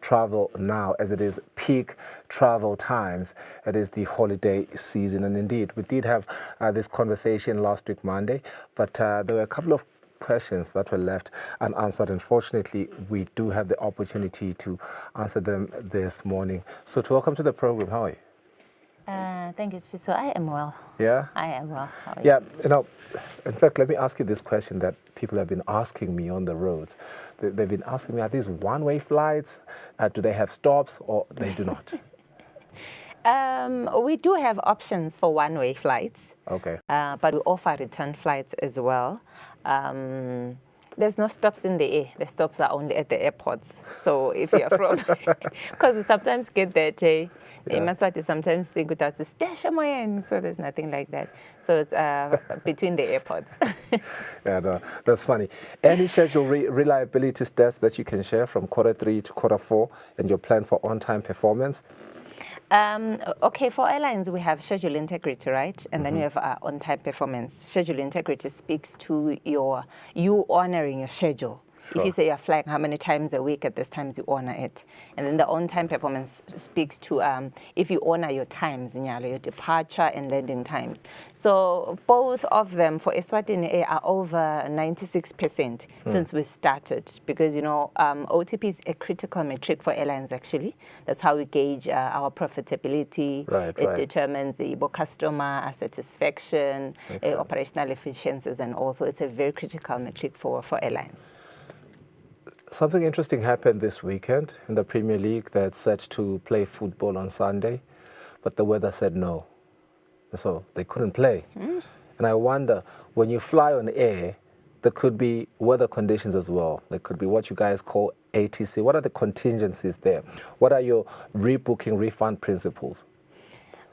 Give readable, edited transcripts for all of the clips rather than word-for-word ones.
travel now, as it is peak travel times. It is the holiday season, and indeed, we did have this conversation last week, Monday, but there were a couple of questions that were left unanswered. Unfortunately, we do have the opportunity to answer them this morning. So, to welcome to the program. How are you? Thank you, Sfiso. I am well. Yeah? I am well. How are you? Yeah, in fact, let me ask you this question that people have been asking me on the roads. They've been asking me, are these one-way flights? Do they have stops, or they do not? We do have options for one-way flights. Okay. But we offer return flights as well. There's no stops in the air. The stops are only at the airports. So if you're from, because we sometimes get that, Eswatini sometimes think without a station, so there's nothing like that. So it's between the airports. Yeah, no, that's funny. Any schedule reliability stats that you can share from Q3 to Q4 and your plan for on-time performance? Okay, for airlines, we have schedule integrity, right? And then we have on-time performance. Schedule integrity speaks to you honoring your schedule. Sure. If you say you're flying how many times a week, at this times you honor it. And then the on-time performance speaks to if you honor your times, your departure and landing times. So both of them for Eswatini are over 96% since we started, because, OTP is a critical metric for airlines, actually. That's how we gauge our profitability. It determines the customer satisfaction, operational efficiencies, and also it's a very critical metric for airlines. Something interesting happened this weekend in the Premier League. That's set to play football on Sunday, but the weather said no. So they couldn't play. And I wonder, when you fly on air, there could be weather conditions as well. There could be what you guys call ATC. What are the contingencies there? What are your rebooking refund principles?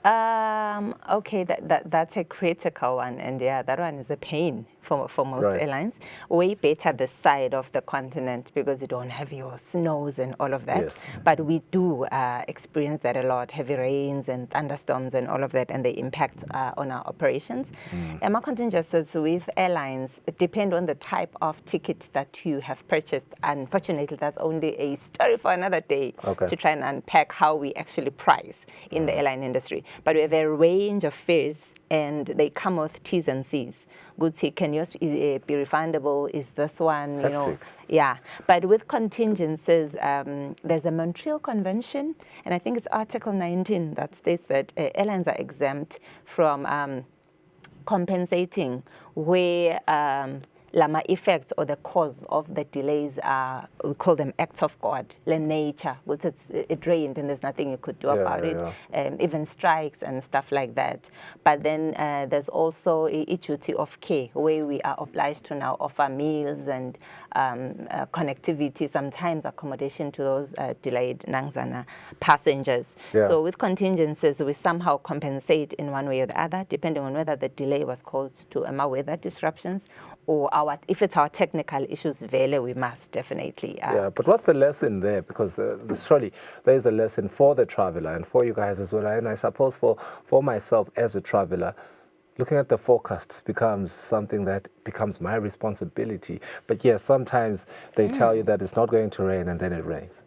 Okay, that's a critical one, and that one is a pain for most airlines. Way better this side of the continent because you don't have your snows and all of that. Yes. But we do experience that a lot, heavy rains and thunderstorms and all of that, and they impact on our operations. And my contingencies with airlines depend on the type of ticket that you have purchased. Unfortunately, that's only a story for another day to try and unpack how we actually price in the airline industry. But we have a range of fares, and they come with T's and C's. Good say, can yours be refundable? Is this one, Yeah. But with contingencies, there's a Montreal Convention, and I think it's Article 19 that states that airlines are exempt from compensating where lama effects or the cause of the delays are, we call them acts of God, the nature, which it rained and there's nothing you could do about it, even strikes and stuff like that. But then there's also a duty of care, where we are obliged to now offer meals and connectivity, sometimes accommodation to those delayed Nangzana passengers. So with contingencies, we somehow compensate in one way or the other, depending on whether the delay was caused to weather disruptions or if it's our technical issues, we must definitely. But what's the lesson there? Because surely there is a lesson for the traveler and for you guys as well. And I suppose for myself as a traveler, looking at the forecast becomes something that becomes my responsibility. But yes, sometimes they tell you that it's not going to rain and then it rains.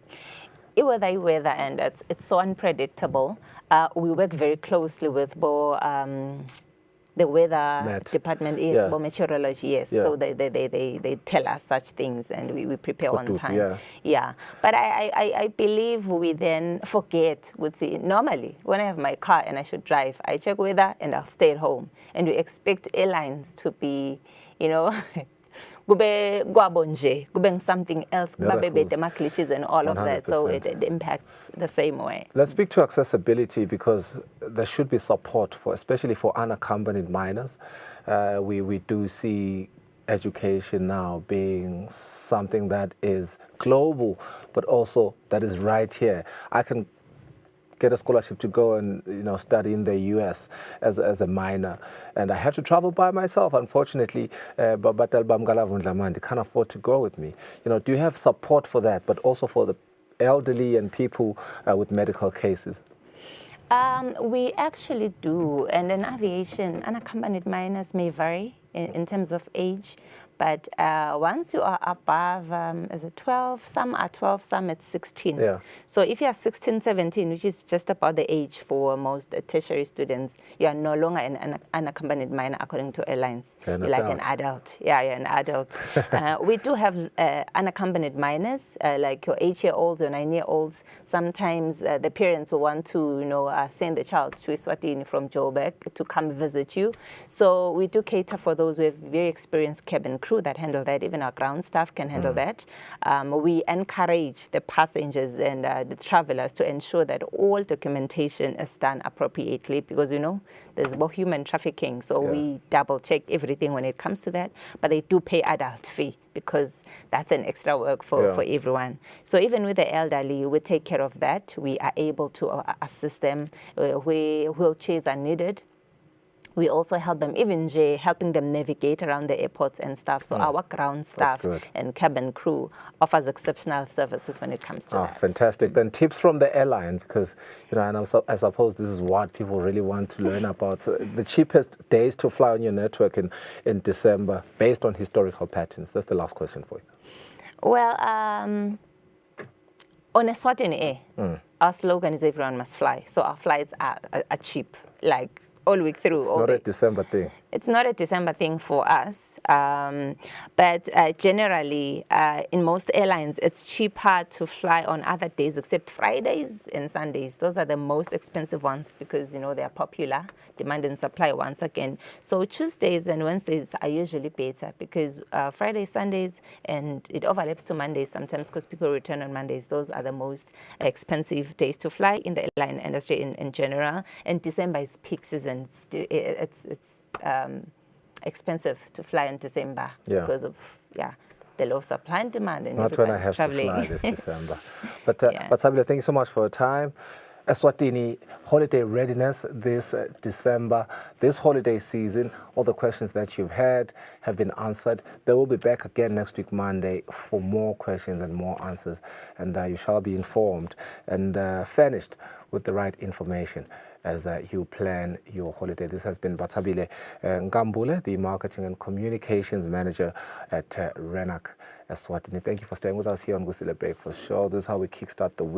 Weather, and it's so unpredictable. We work very closely with the weather department for meteorology, so they tell us such things, and we prepare on time. But I believe we then forget. Normally, when I have my car and I should drive, I check weather and I'll stay at home. And we expect airlines to be, something else, glitches and all of 100%. That, so it impacts the same way. Let's speak to accessibility, because there should be support especially for unaccompanied minors. We do see education now being something that is global, but also that is right here. I can get a scholarship to go and study in the US as a minor, and I have to travel by myself, unfortunately. But can't afford to go with me. Do you have support for that, but also for the elderly and people with medical cases? We actually do, and in aviation, unaccompanied minors may vary in terms of age, But once you are above, is it 12? Some are 12, some it's 16. Yeah. So if you are 16, 17, which is just about the age for most tertiary students, you are no longer an unaccompanied minor according to airlines. You're like an adult. Yeah, you're an adult. We do have unaccompanied minors, like your 8-year-olds or 9-year-olds. Sometimes the parents will want to, send the child to Eswatini from Joburg to come visit you. So we do cater for those. We have very experienced cabin crew that handle that. Even our ground staff can handle that. We encourage the passengers and the travelers to ensure that all documentation is done appropriately because, there's more human trafficking. So we double check everything when it comes to that. But they do pay adult fee because that's an extra work for everyone. So even with the elderly, we take care of that. We are able to assist them where wheelchairs are needed. We also help them, even helping them navigate around the airports and stuff. So our ground staff and cabin crew offers exceptional services when it comes to that. Fantastic. Then tips from the airline, because, and I suppose this is what people really want to learn about. So the cheapest days to fly on your network in December, based on historical patterns. That's the last question for you. Well, on Eswatini Air, our slogan is everyone must fly. So our flights are cheap, like all week through. It's not a December thing. It's not a December thing for us, but generally, in most airlines, it's cheaper to fly on other days except Fridays and Sundays. Those are the most expensive ones because, they are popular, demand and supply once again. So Tuesdays and Wednesdays are usually better because Fridays, Sundays, and it overlaps to Mondays sometimes because people return on Mondays. Those are the most expensive days to fly in the airline industry in general. And December is peak season. It's expensive to fly in December because of the low supply and demand and not when I have traveling. to fly this December. But Sabile, thank you so much for your time. Eswatini holiday readiness this December, this holiday season. All the questions that you've had have been answered. They will be back again next week, Monday, for more questions and more answers. And you shall be informed and furnished with the right information as you plan your holiday. This has been Sabile Ngambule, the Marketing and Communications Manager at RENAC Eswatini. Thank you for staying with us here on Kusile Breakfast Show. This is how we kickstart the week.